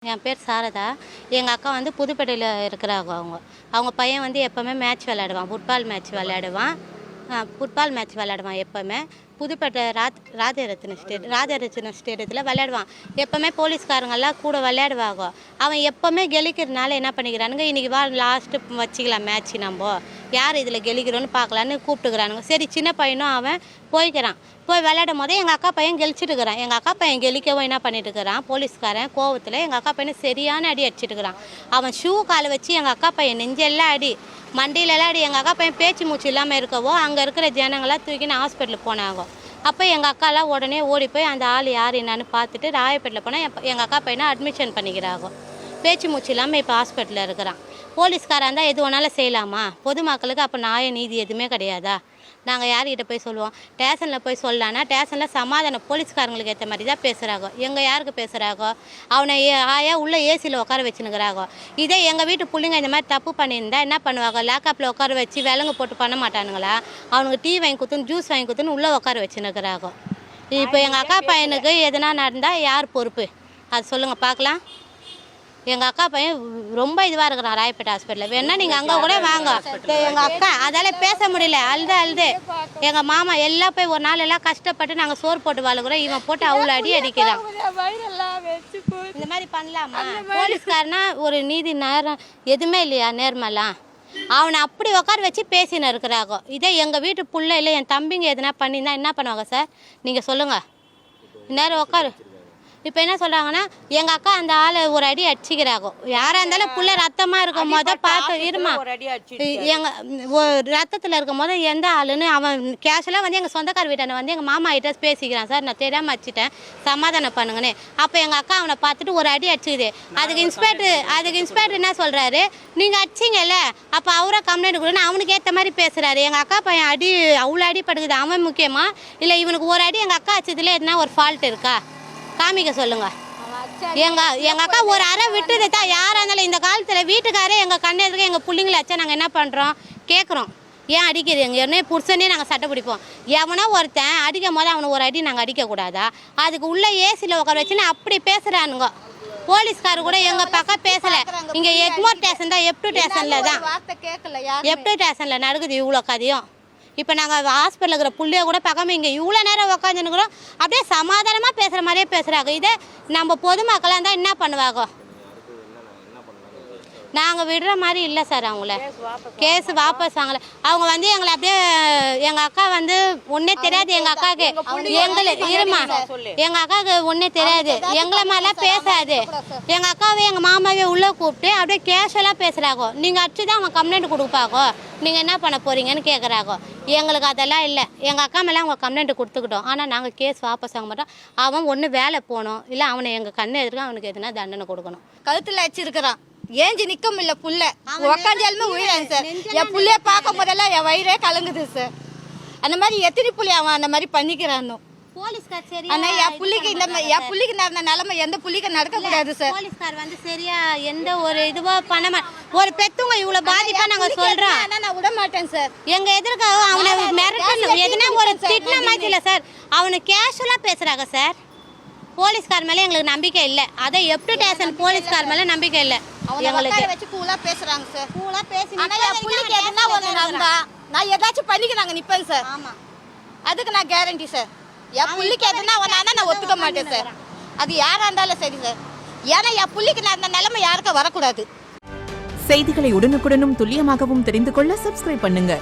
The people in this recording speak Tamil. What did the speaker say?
என் பேர் சாரதா. எங்கள் அக்கா வந்து புதுப்பேட்டையில் இருக்கிறாங்க. அவங்க பையன் வந்து எப்போவுமே மேட்ச் விளையாடுவான், ஃபுட்பால் மேட்ச் விளையாடுவான் எப்போவுமே. புதுப்பேட்டை ராஜரத்தினம் ஸ்டேடியத்தில் விளையாடுவான். எப்போவுமே போலீஸ்காரங்கெல்லாம் கூட விளையாடுவாங்க. அவன் எப்போவுமே கெலிக்கிறதுனால என்ன பண்ணிக்கிறானுங்க, இன்றைக்கி வா லாஸ்ட்டு வச்சுக்கலாம் மேட்ச், நம்ம யார் இதில் கெலிக்கிறோன்னு பார்க்கலான்னு கூப்பிட்டுக்கிறானுங்க. சரி, சின்ன பையனும் அவன் போய் விளையாடும் போதே எங்கள் அக்கா பையன் கெலிச்சிட்டுக்கிறான். எங்கள் அக்கா பையன் கெலிக்கவும் என்ன பண்ணிட்டு இருக்கிறான், போலீஸ்காரன் கோவத்தில் எங்கள் அக்கா பையனை சரியான அடி அடிச்சிட்டுக்கிறான். அவன் ஷூ காலை வச்சு எங்கள் அக்கா பையன் நெஞ்செல்லாம் அடி, மண்டியிலலாம் அடி. எங்கள் அக்கா பையன் பேச்சு மூச்சு இல்லாமல் இருக்கவோ அங்கே இருக்கிற ஜனங்களாம் தூக்கின்னு ஹாஸ்பிட்டலுக்கு போனாங்க. அப்போ எங்கள் அக்காலாம் உடனே ஓடி போய் அந்த ஆள் யார் என்னான்னு பார்த்துட்டு ராயப்பேட்டில் போனால் எங்கள் அக்கா பையனை அட்மிஷன் பண்ணிக்கிறாங்க. பேச்சு மூச்சு இல்லாமல் இப்போ ஹாஸ்பிட்டலில் இருக்கிறான். போலீஸ்காராக இருந்தால் எது வேணாலும் செய்யலாமா? பொதுமக்களுக்கு அப்போ நியாய நீதி எதுவுமே கிடையாதா? நாங்கள் யார்கிட்ட போய் சொல்லுவோம்? ஸ்டேஷனில் போய் சொல்லலான்னா ஸ்டேஷனில் சமாதானம் போலீஸ்காரங்களுக்கு ஏற்ற மாதிரி தான் பேசுகிறாங்க. எங்கள் யாருக்கு பேசுகிறாங்க? அவனை ஆயா உள்ளே ஏசியில் உட்கார வச்சுன்னுக்கிறாங்க. இதே எங்கள் வீட்டு பிள்ளைங்க இந்த மாதிரி தப்பு பண்ணியிருந்தா என்ன பண்ணுவாங்க? லேக்கப்பில் உட்கார வச்சு விலங்கு போட்டு பண்ண மாட்டானுங்களா? அவனுக்கு டீ வாங்கி கொடுத்துன்னு ஜூஸ் வாங்கி கொடுத்துன்னு உள்ளே உட்கார வச்சுன்னுக்கிறாங்க. இப்போ எங்கள் அக்கா பையனுக்கு எதனா நடந்தால் யார் பொறுப்பு? அது சொல்லுங்கள் பார்க்கலாம். எங்கள் அக்கா பையன் ரொம்ப இதுவாக இருக்கிறான் ராயப்பேட்டை ஹாஸ்பிட்டலில். வேணா நீங்கள் அங்கே கூட வாங்க. எங்கள் அக்கா அதால் பேச முடியல, அழுது எங்கள் மாமா எல்லாம் போய் ஒரு நாள் எல்லாம் கஷ்டப்பட்டு நாங்கள் சோறு போட்டு வாழுகிறோம். இவன் போட்டு அவ்வளோ அடி அடிக்கிறான். இந்த மாதிரி பண்ணலாமா? போலீஸ்காரனா ஒரு நீதி நேரம் எதுவுமே இல்லையா? நேர்மலாம் அவனை அப்படி உட்கார வச்சு பேசின்னு இருக்கிறாங்க. இதே எங்கள் வீட்டு புள்ள இல்லை என் தம்பிங்க எதுனா பண்ணியிருந்தா என்ன பண்ணுவாங்க சார்? நீங்கள் சொல்லுங்கள். நேரம் உட்காரு. இப்போ என்ன சொல்கிறாங்கன்னா, எங்கள் அக்கா அந்த ஆளை ஒரு அடி அடிச்சிக்கிறாங்க. யாராக இருந்தாலும் புள்ள ரத்தமாக இருக்கும் போது பார்த்து இருமா, எங்கள் ரத்தத்தில் இருக்கும் போது எந்த ஆளுன்னு அவன் கேஷுவலாக வந்து எங்கள் சொந்தக்கார வீட்டான வந்து எங்கள் மாமா கிட்ட பேசிக்கிறான். சார் நான் தெரியாமல் அடிச்சிட்டேன், சமாதானம் பண்ணுங்கன்னு. அப்போ எங்கள் அக்கா அவனை பார்த்துட்டு ஒரு அடி அடிச்சுக்குது. அதுக்கு இன்ஸ்பெக்டர் என்ன சொல்கிறாரு, நீங்கள் அடிச்சிங்கல்ல அப்போ அவரை கம்ப்ளைண்ட் கொடுன்னு அவனுக்கு ஏற்ற மாதிரி பேசுகிறாரு. எங்கள் அக்கா பையன் அடி அவ்வளோ அடிப்படுக்குது, அவன் முக்கியமா இல்லை இவனுக்கு ஒரு அடி எங்கள் அக்கா அடிச்சதுல எதுனா ஒரு ஃபால்ட் இருக்கா? காமிக்க சொல்லுங்க. எங்க அக்கா ஒரு அறை விட்டுது தான். யாராக இருந்தாலும் இந்த காலத்தில் வீட்டுக்காரே எங்கள் கண்ணெதுக்கு எங்கள் பிள்ளைங்களை வச்சா நாங்கள் என்ன பண்ணுறோம்? கேட்குறோம், ஏன் அடிக்கிறது? எங்கள் என்ன புருஷனே நாங்கள் சட்டை பிடிப்போம். எவனோ ஒருத்தன் அடிக்கும் போது அவனை ஒரு அடி நாங்கள் அடிக்கக்கூடாதா? அதுக்கு உள்ளே ஏசியில் உட்கார வச்சுன்னு அப்படி பேசுகிறானுங்க. போலீஸ்காரர் கூட எங்கள் பக்கம் பேசலை. இங்கே எக்மோர் ஸ்டேஷன் தான், எப்டு ஸ்டேஷனில் தான், எப்டு ஸ்டேஷனில் நடக்குது இவ்வளோ கதையும். இப்போ நாங்கள் ஹாஸ்பிட்டலில் இருக்கிற புள்ளைய கூட பார்க்காம இங்கே இவ்வளோ நேரம் உட்காந்துன்னுக்குறோம். அப்படியே சமாதானமாக பேசுகிற மாதிரியே பேசுகிறாங்க. இதே நம்ம பொதுமக்களாக இருந்தால் என்ன பண்ணுவாங்க? நாங்கள் விடுற மாதிரி இல்லை சார். அவங்கள கேஸ் வாபஸ் வாங்கலை. அவங்க வந்து எங்களை அப்படியே எங்கள் அக்கா வந்து ஒன்றே தெரியாது. எங்கள் அக்காவுக்கு எங்கள் அக்காவுக்கு ஒன்றே தெரியாது. எங்களை மாதிரிலாம் பேசாது. எங்கள் அக்காவே எங்கள் மாமாவே உள்ளே கூப்பிட்டு அப்படியே கேஷுவலாக பேசுகிறாங்க. நீங்கள் அடிச்சு தான் அவங்க கம்ப்ளைண்ட் கொடுப்பாங்க, நீங்கள் என்ன பண்ண போகிறீங்கன்னு கேட்குறாங்க. எங்களுக்கு அதெல்லாம் இல்லை. எங்கள் அக்கா மேலே அவங்க கம்ப்ளைண்ட் கொடுத்துக்கிட்டோம். ஆனால் நாங்கள் கேஸ் வாபஸ் வாங்க மாட்டோம். அவன் ஒன்று வேலை போகணும், இல்லை அவனை எங்கள் கண்ணை எதிர்க்க அவனுக்கு எதுனா தண்டனை கொடுக்கணும். கழுத்தில் வச்சிருக்கிறான், ஏஞ்சி நிற்க முடியல புள்ள, உக்காந்தாலுமே உயிரான் சார். என் புள்ளைய பார்க்கும் போதெல்லாம் என் வயிறே கலங்குது சார். அந்த மாதிரி எத்தனை புள்ளி அவன் அந்த மாதிரி பண்ணிக்கிறானோ. ஆனால் என் புள்ளிக்கு நடந்த நிலைமை எந்த புள்ளிக்கு நடக்கக்கூடாது சார். போலீஸ்கார் வந்து சரியா எந்த ஒரு இதுவோ பண்ண ஒரு பெத்தவங்க இவ்வளோ பாதிப்பா நாங்கள் சொல்கிறோம். ஆனால் நான் விட மாட்டேன் சார். எங்கள் எதிர்க்க அவனை மிரட்டணும், எதுனா ஒரு திட்டின மாதிரி இல்லை சார். அவனை கேஷுவலாக பேசுகிறாங்க சார். போலீஸ்கார் மேலே எங்களுக்கு நம்பிக்கை இல்லை. அதை எப்டு ஸ்டேஷன் போலீஸ்கார் மேலே நம்பிக்கை இல்லை. எங்களுக்கு வச்சு கூலாக பேசுகிறாங்க சார். கூலாக பேசி ஆனால் என் புள்ளிக்கு எதுனா ஒன்று நடந்தா நான் ஏதாச்சும் பண்ணிக்க நாங்கள் நிற்பேன் சார். ஆமாம், அதுக்கு நான் கேரண்டி சார். என் புள்ளிக்கு எதுனா ஒன்றா நான் ஒத்துக்க மாட்டேன் சார். அது யாராக இருந்தாலும் சரி சார். ஏன்னா என் புள்ளிக்கு நடந்த நிலைமை யாருக்கும் வரக்கூடாது. செய்திகளை உடனுக்குடனும் துல்லியமாகவும் தெரிந்து கொள்ள சப்ஸ்கிரைப் பண்ணுங்க.